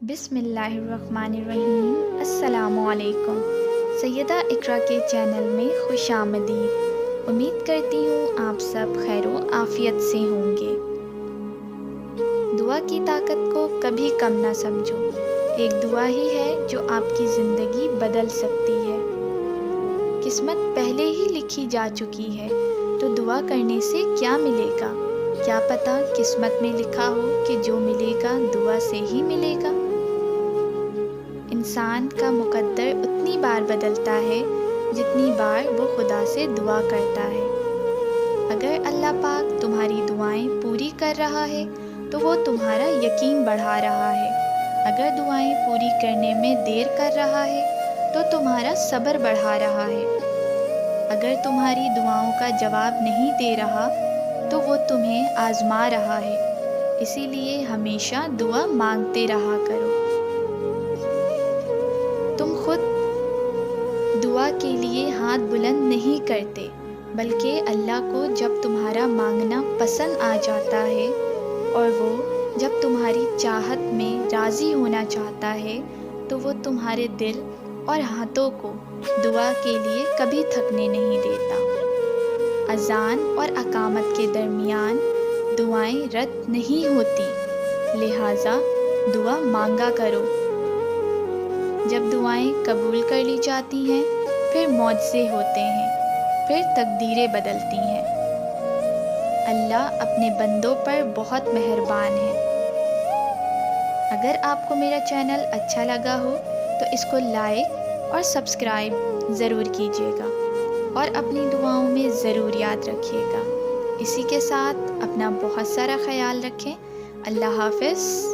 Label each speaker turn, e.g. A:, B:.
A: بسم اللہ الرحمن الرحیم۔ السلام علیکم۔ سیدہ اقرا کے چینل میں خوش آمدید۔ امید کرتی ہوں آپ سب خیر و عافیت سے ہوں گے۔ دعا کی طاقت کو کبھی کم نہ سمجھو۔ ایک دعا ہی ہے جو آپ کی زندگی بدل سکتی ہے۔ قسمت پہلے ہی لکھی جا چکی ہے، تو دعا کرنے سے کیا ملے گا؟ کیا پتہ قسمت میں لکھا ہو کہ جو ملے گا دعا سے ہی ملے گا۔ انسان کا مقدر اتنی بار بدلتا ہے جتنی بار وہ خدا سے دعا کرتا ہے۔ اگر اللہ پاک تمہاری دعائیں پوری کر رہا ہے تو وہ تمہارا یقین بڑھا رہا ہے۔ اگر دعائیں پوری کرنے میں دیر کر رہا ہے تو تمہارا صبر بڑھا رہا ہے۔ اگر تمہاری دعاؤں کا جواب نہیں دے رہا تو وہ تمہیں آزما رہا ہے۔ اسی لیے ہمیشہ دعا مانگتے رہا کرو۔ تم خود دعا کے لیے ہاتھ بلند نہیں کرتے، بلکہ اللہ کو جب تمہارا مانگنا پسند آ جاتا ہے اور وہ جب تمہاری چاہت میں راضی ہونا چاہتا ہے تو وہ تمہارے دل اور ہاتھوں کو دعا کے لیے کبھی تھکنے نہیں دیتا۔ اذان اور اقامت کے درمیان دعائیں رد نہیں ہوتی، لہٰذا دعا مانگا کرو۔ جب دعائیں قبول کر لی جاتی ہیں پھر معجزے ہوتے ہیں، پھر تقدیریں بدلتی ہیں۔ اللہ اپنے بندوں پر بہت مہربان ہے۔ اگر آپ کو میرا چینل اچھا لگا ہو تو اس کو لائک اور سبسکرائب ضرور کیجیے گا اور اپنی دعاؤں میں ضرور یاد رکھیے گا۔ اسی کے ساتھ اپنا بہت سارا خیال رکھیں۔ اللہ حافظ۔